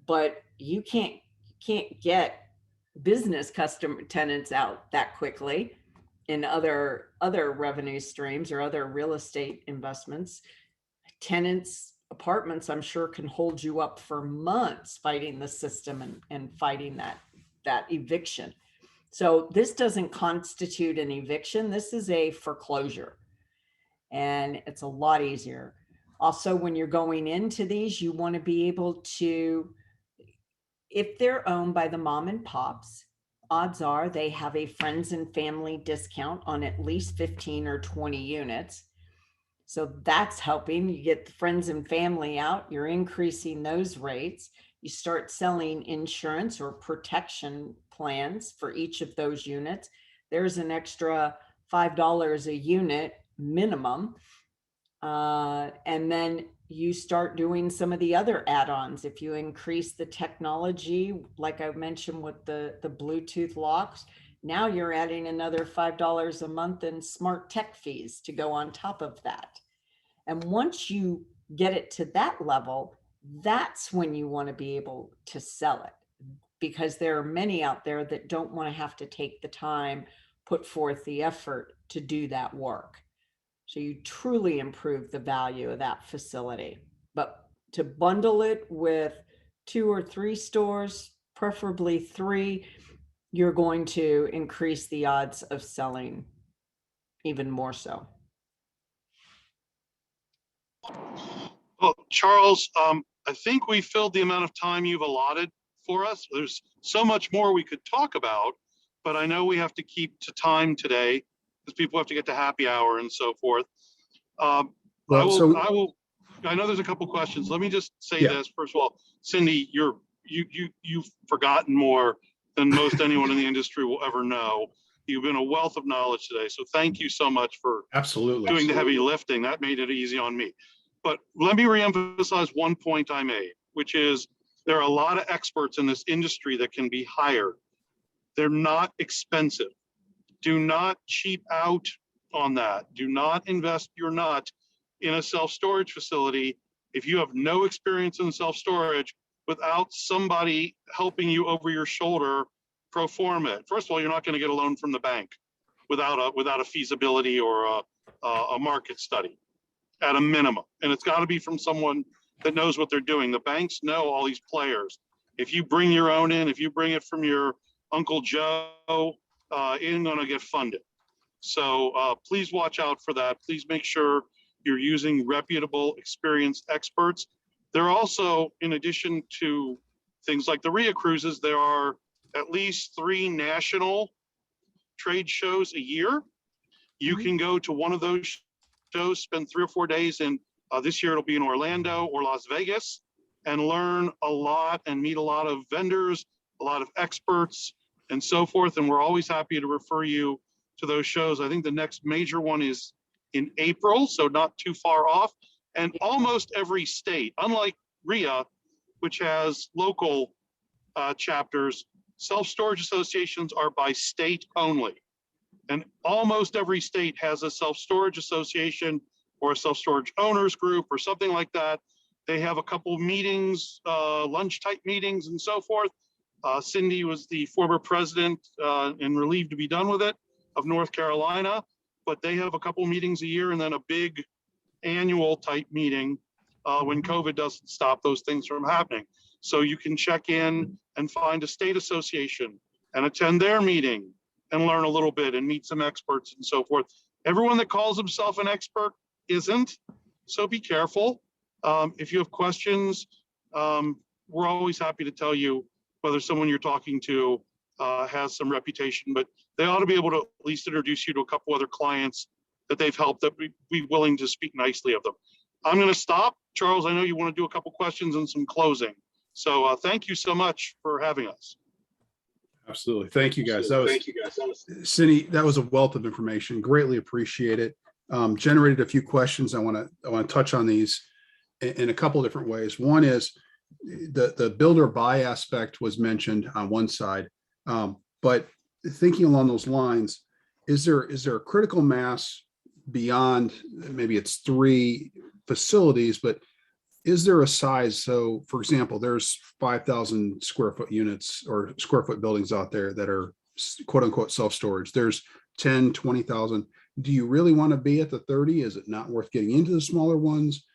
But you can't get business customer tenants out that quickly in other revenue streams or other real estate investments. Tenants, apartments, I'm sure, can hold you up for months fighting the system and fighting that eviction. So this doesn't constitute an eviction. This is a foreclosure, and it's a lot easier. Also, when you're going into these, you want to be able to, if they're owned by the mom and pops, odds are they have a friends and family discount on at least 15 or 20 units. So that's helping. You get the friends and family out, you're increasing those rates. You start selling insurance or protection plans for each of those units. There's an extra $5 a unit minimum. And then you start doing some of the other add-ons. If you increase the technology, like I mentioned with the Bluetooth locks, now you're adding another $5 a month in smart tech fees to go on top of that. And once you get it to that level, that's when you want to be able to sell it, because there are many out there that don't want to have to take the time, put forth the effort to do that work. So you truly improve the value of that facility. But to bundle it with 2 or 3 stores, preferably 3, you're going to increase the odds of selling even more so. Well, Charles, I think we filled the amount of time you've allotted for us. There's so much more we could talk about, but I know we have to keep to time today because people have to get to happy hour and so forth. I know there's a couple questions. Let me just say this. First of all, Cindy, you've forgotten more than most anyone in the industry will ever know. You've been a wealth of knowledge today. So thank you so much for doing the heavy lifting. That made it easy on me. But let me reemphasize one point I made, which is there are a lot of experts in this industry that can be hired. They're not expensive. Do not cheap out on that. Do not invest your nut in a self-storage facility if you have no experience in self-storage without somebody helping you over your shoulder pro forma it. First of all, you're not going to get a loan from the bank without a feasibility or a market study at a minimum. And it's got to be from someone that knows what they're doing. The banks know all these players. If you bring your own in, if you bring it from your Uncle Joe, it ain't going to get funded. So please watch out for that. Please make sure you're using reputable, experienced experts. There are also, in addition to things like the REIA cruises, there are at least 3 national trade shows a year. You can go to one of those shows, spend 3 or 4 days in, this year it'll be in Orlando or Las Vegas, and learn a lot and meet a lot of vendors, a lot of experts, and so forth. And we're always happy to refer you to those shows. I think the next major one is in April, so not too far off. And almost every state, unlike REIA, which has local chapters, self-storage associations are by state only. And almost every state has a self-storage association or a self-storage owners group or something like that. They have a couple meetings, lunch type meetings and so forth. Cindy was the former president and relieved to be done with it of North Carolina, but they have a couple meetings a year and then a big annual type meeting when COVID doesn't stop those things from happening. So you can check in and find a state association and attend their meeting and learn a little bit and meet some experts and so forth. Everyone that calls himself an expert isn't, so be careful. If you have questions, we're always happy to tell you whether someone you're talking to has some reputation, but they ought to be able to at least introduce you to a couple other clients that they've helped that we'd be willing to speak nicely of them. I'm going to stop. Charles, I know you want to do a couple questions and some closing. So thank you so much for having us. Absolutely. Thank you, guys. Cindy, that was a wealth of information. Greatly appreciate it. Generated a few questions. I want to touch on these in a couple of different ways. One is the build or buy aspect was mentioned on one side, but thinking along those lines, is there a critical mass beyond, maybe it's 3 facilities, but is there a size? So for example, there's 5,000 square foot units or square foot buildings out there that are quote unquote self-storage. There's 10, 20,000. Do you really want to be at the 30? Is it not worth getting into the smaller ones?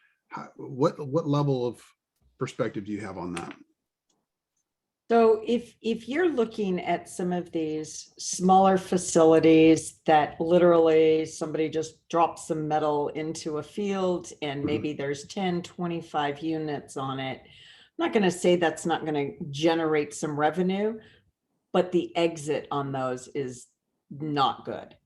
What level of perspective do you have on that? So if you're looking at some of these smaller facilities that literally somebody just drops some metal into a field and maybe there's 10, 25 units on it, I'm not going to say that's not going to generate some revenue, but the exit on those is not good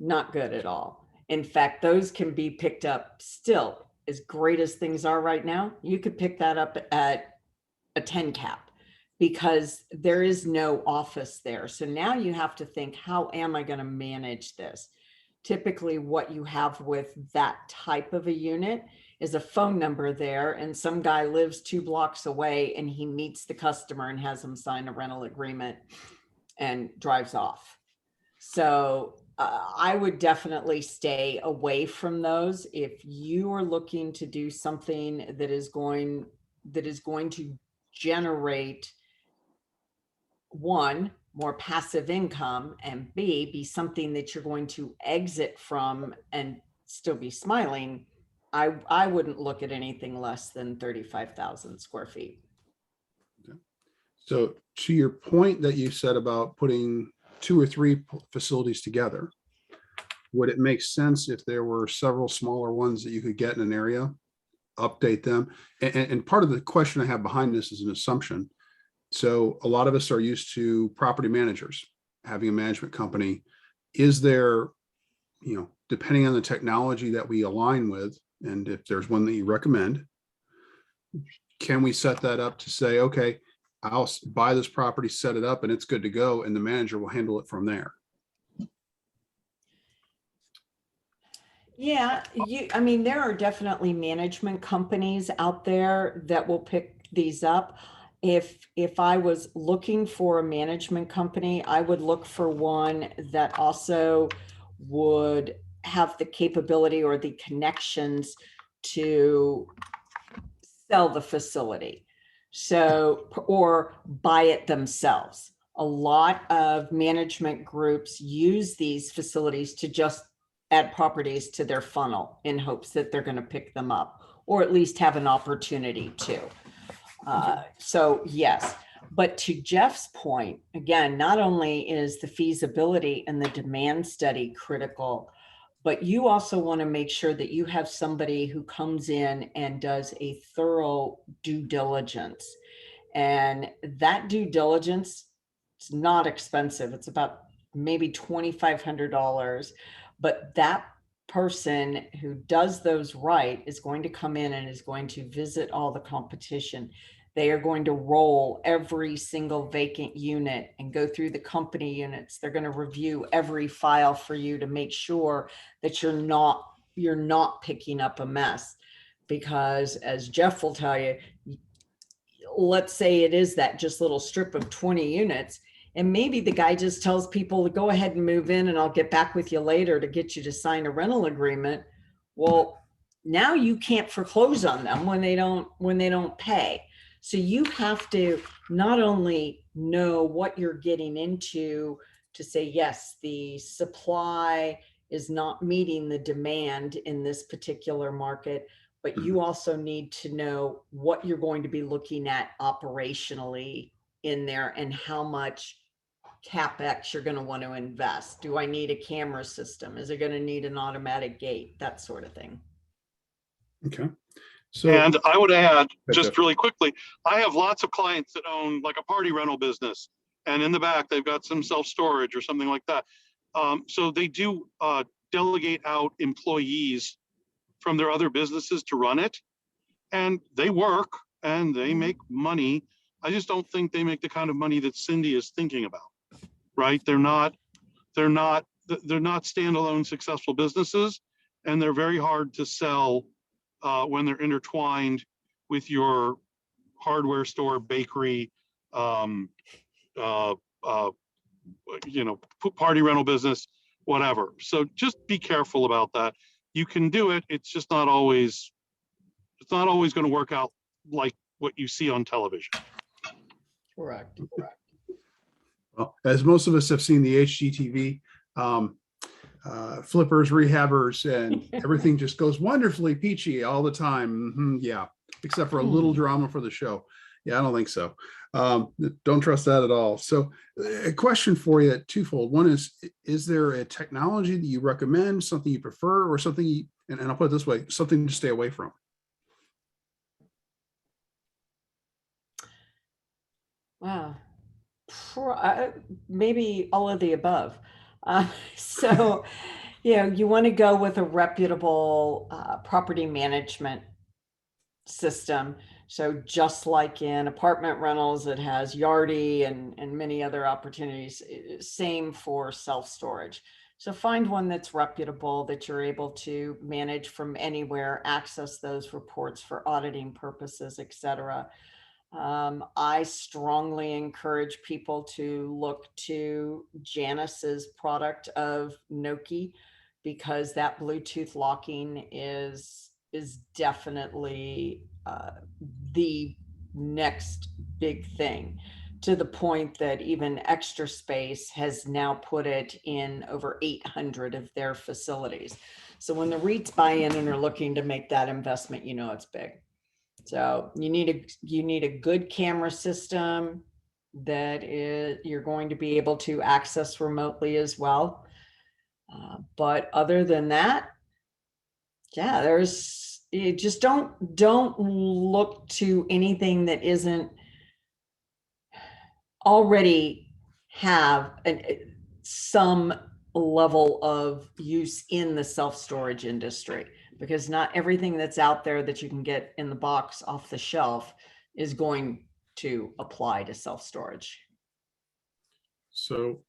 at all. In fact, those can be picked up still. As great as things are right now, you could pick that up at a 10 cap. Because there is no office there. So now you have to think, how am I going to manage this? Typically what you have with that type of a unit is a phone number there, and some guy lives 2 blocks away and he meets the customer and has them sign a rental agreement and drives off. So I would definitely stay away from those. If you are looking to do something that is going to generate, 1, more passive income, and B, be something that you're going to exit from and still be smiling, I wouldn't look at anything less than 35,000 square feet. Okay. So to your point that you said about putting 2 or 3 facilities together, would it make sense if there were several smaller ones that you could get in an area update them. And part of the question I have behind this is an assumption. So a lot of us are used to property managers having a management company. Is there, depending on the technology that we align with, and if there's one that you recommend, can we set that up to say, okay, I'll buy this property, set it up, and it's good to go, and the manager will handle it from there? Yeah, I mean, there are definitely management companies out there that will pick these up. If I was looking for a management company, I would look for one that also would have the capability or the connections to sell the facility. So, or buy it themselves. A lot of management groups use these facilities to just add properties to their funnel in hopes that they're going to pick them up, or at least have an opportunity to. So yes, but to Jeff's point, again, not only is the feasibility and the demand study critical, but you also want to make sure that you have somebody who comes in and does a thorough due diligence. And that due diligence is not expensive. It's about maybe $2,500, but that person who does those right is going to come in and is going to visit all the competition. They are going to roll every single vacant unit and go through the company units. They're going to review every file for you to make sure that you're not picking up a mess. Because as Jeff will tell you, let's say it is that just little strip of 20 units. And maybe the guy just tells people to go ahead and move in and I'll get back with you later to get you to sign a rental agreement. Well, now you can't foreclose on them when they don't pay. So you have to not only know what you're getting into to say, yes, the supply is not meeting the demand in this particular market, but you also need to know what you're going to be looking at operationally in there and how much CapEx you're going to want to invest. Do I need a camera system? Is it going to need an automatic gate? That sort of thing. Okay. So, And I would add, just Jeff. really quickly, I have lots of clients that own like a party rental business, and in the back they've got some self-storage or something like that. So they do delegate out employees from their other businesses to run it, and they work and they make money. I just don't think they make the kind of money that Cindy is thinking about. Right? They're not standalone successful businesses, and they're very hard to sell when they're intertwined with your hardware store, bakery, party rental business, whatever. So just be careful about that. You can do it. It's just not always going to work out like what you see on television. Correct. Well, as most of us have seen the HGTV, flippers, rehabbers, and everything just goes wonderfully peachy all the time. Yeah, except for a little drama for the show. Yeah, I don't think so. Don't trust that at all. So a question for you, twofold. One is there a technology that you recommend, something you prefer, or something, and I'll put it this way, something to stay away from? Wow. Maybe all of the above. So, you want to go with a reputable property management system. So just like in apartment rentals, it has Yardi and many other opportunities, same for self-storage. So find one that's reputable, that you're able to manage from anywhere, access those reports for auditing purposes, etc. I strongly encourage people to look to Janice's product of Noki, because that Bluetooth locking is definitely the next big thing, to the point that even Extra Space has now put it in over 800 of their facilities. So when the REITs buy in and are looking to make that investment, it's big. So you need a good camera system that you're going to be able to access remotely as well. But other than that, yeah, you just don't look to anything that isn't already have some level of use in the self-storage industry, because not everything that's out there that you can get in the box off the shelf is going to apply to self-storage. So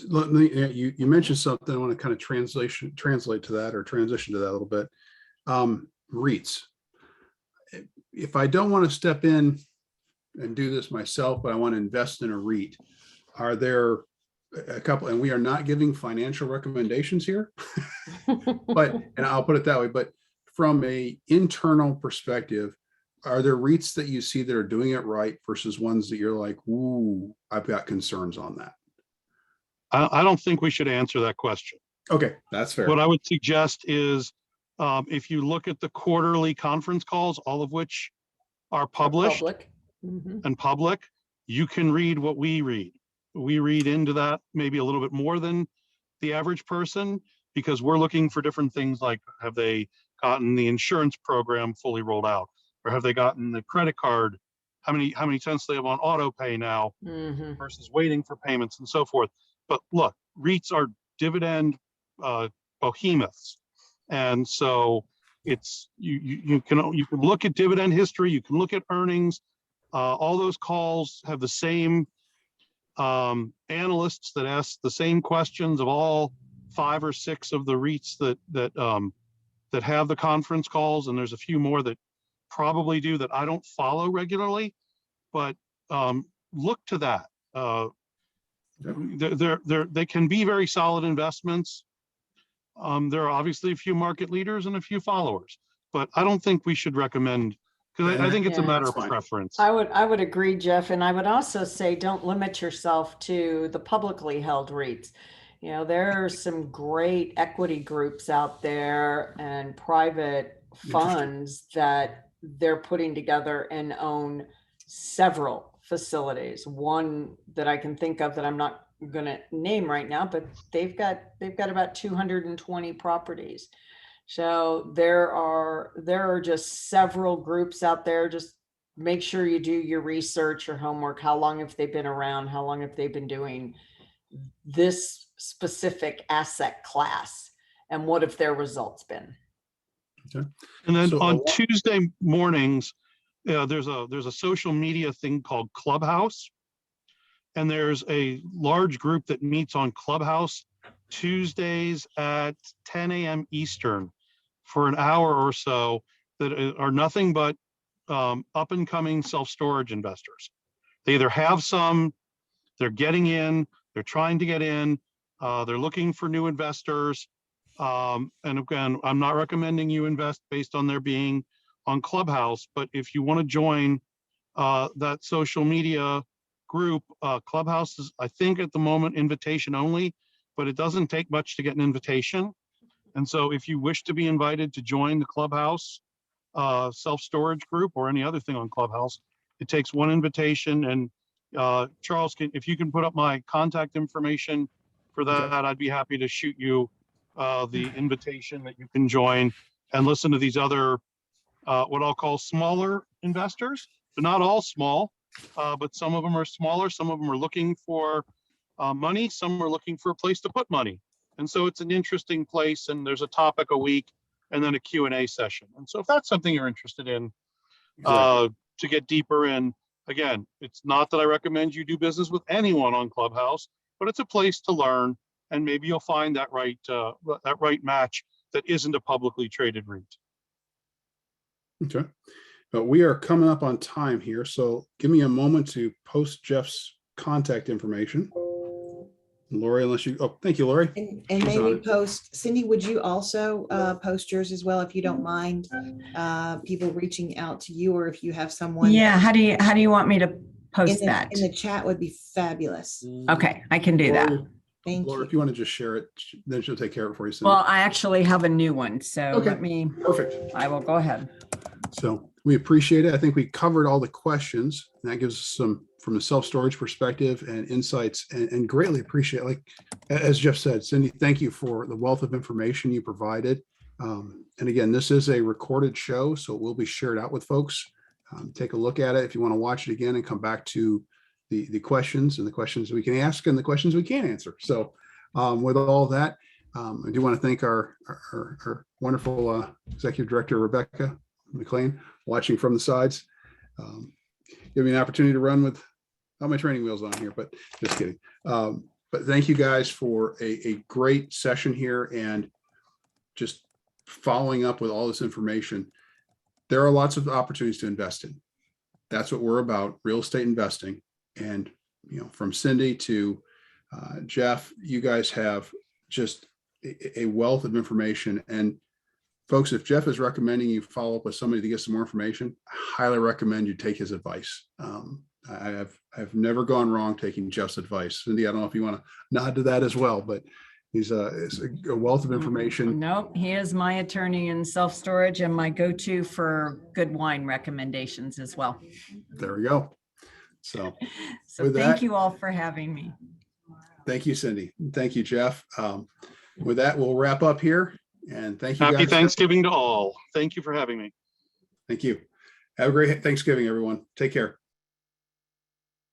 let me, you mentioned something. I want to kind of translate to that, or transition to that a little bit. REITs. If I don't want to step in and do this myself, but I want to invest in a REIT, are there a couple, and we are not giving financial recommendations here, but, and I'll put it that way, but from a internal perspective, are there REITs that you see that are doing it right versus ones that you're like, ooh, I've got concerns on that? I don't think we should answer that question. Okay, that's fair. What I would suggest is, if you look at the quarterly conference calls, all of which are published and public, you can read what we read. We read into that maybe a little bit more than the average person, because we're looking for different things like, have they gotten the insurance program fully rolled out? Or have they gotten the credit card? How many cents they have on auto pay now versus waiting for payments and so forth. But look, REITs are dividend behemoths. And so it's, you can look at dividend history, you can look at earnings. All those calls have the same analysts that ask the same questions of all 5 or 6 of the REITs that have the conference calls, and there's a few more that probably do that I don't follow regularly, but look to that. They can be very solid investments. There are obviously a few market leaders and a few followers, but I don't think we should recommend, because I think it's a matter of preference. I would agree, Jeff. And I would also say, don't limit yourself to the publicly held REITs. You know, there are some great equity groups out there and private funds that they're putting together and own several facilities. One that I can think of that I'm not going to name right now, but they've got about 220 properties. So there are just several groups out there. Just make sure you do your research, your homework. How long have they been around? How long have they been doing this specific asset class? And what have their results been? Okay. And then on Tuesday mornings, there's a social media thing called Clubhouse. And there's a large group that meets on Clubhouse Tuesdays at 10 a.m. Eastern for an hour or so, that are nothing but up and coming self-storage investors. They either have some, they're getting in, they're trying to get in, they're looking for new investors. And again, I'm not recommending you invest based on their being on Clubhouse, but if you want to join that social media group, Clubhouse is, I think at the moment, invitation only, but it doesn't take much to get an invitation. And so if you wish to be invited to join the Clubhouse self-storage group or any other thing on Clubhouse, it takes one invitation. And Charles, if you can put up my contact information for that, okay, I'd be happy to shoot you the invitation that you can join and listen to these other, what I'll call smaller investors, but not all small, but some of them are smaller. Some of them are looking for money. Some are looking for a place to put money. And so it's an interesting place, and there's a topic a week and then a Q&A session. And so if that's something you're interested in, to get deeper in, again, it's not that I recommend you do business with anyone on Clubhouse, but it's a place to learn, and maybe you'll find that right match that isn't a publicly traded REIT. Okay, but we are coming up on time here, so give me a moment to post Jeff's contact information. Lori, unless you, oh, thank you, Lori. And maybe post, Cindy, would you also post yours as well, if you don't mind people reaching out to you, or if you have someone? Yeah, how do you want me to post that? In the chat would be fabulous. Okay, I can do that. Thank Laura, you. if you want to just share it, then she'll take care of it for you. Well, I actually have a new one, so okay, let me, perfect. I will go ahead. So we appreciate it. I think we covered all the questions, and that gives us some from a self-storage perspective and insights, and greatly appreciate, like, as Jeff said, Cindy, thank you for the wealth of information you provided. And again, this is a recorded show, so it will be shared out with folks. Take a look at it if you want to watch it again and come back to the questions and the questions we can ask and the questions we can't answer. So with all that, I do want to thank our wonderful Executive Director, Rebecca McLean, watching from the sides. Give me an opportunity to run with all my training wheels on here, but just kidding. But thank you guys for a great session here and just following up with all this information. There are lots of opportunities to invest in. That's what we're about, real estate investing. And, you know, from Cindy to Jeff, you guys have just a wealth of information. And folks, if Jeff is recommending you follow up with somebody to get some more information, I highly recommend you take his advice. I've never gone wrong taking Jeff's advice. Cindy, I don't know if you want to nod to that as well, but he's a wealth of information. Nope, he is my attorney in self-storage and my go-to for good wine recommendations as well. There we go. So Thank that, you all for having me. thank you, Cindy. Thank you, Jeff. With that, we'll wrap up here. And thank you, Happy guys. Thanksgiving to all. Thank you for having me. Thank you. Have a great Thanksgiving, everyone. Take care.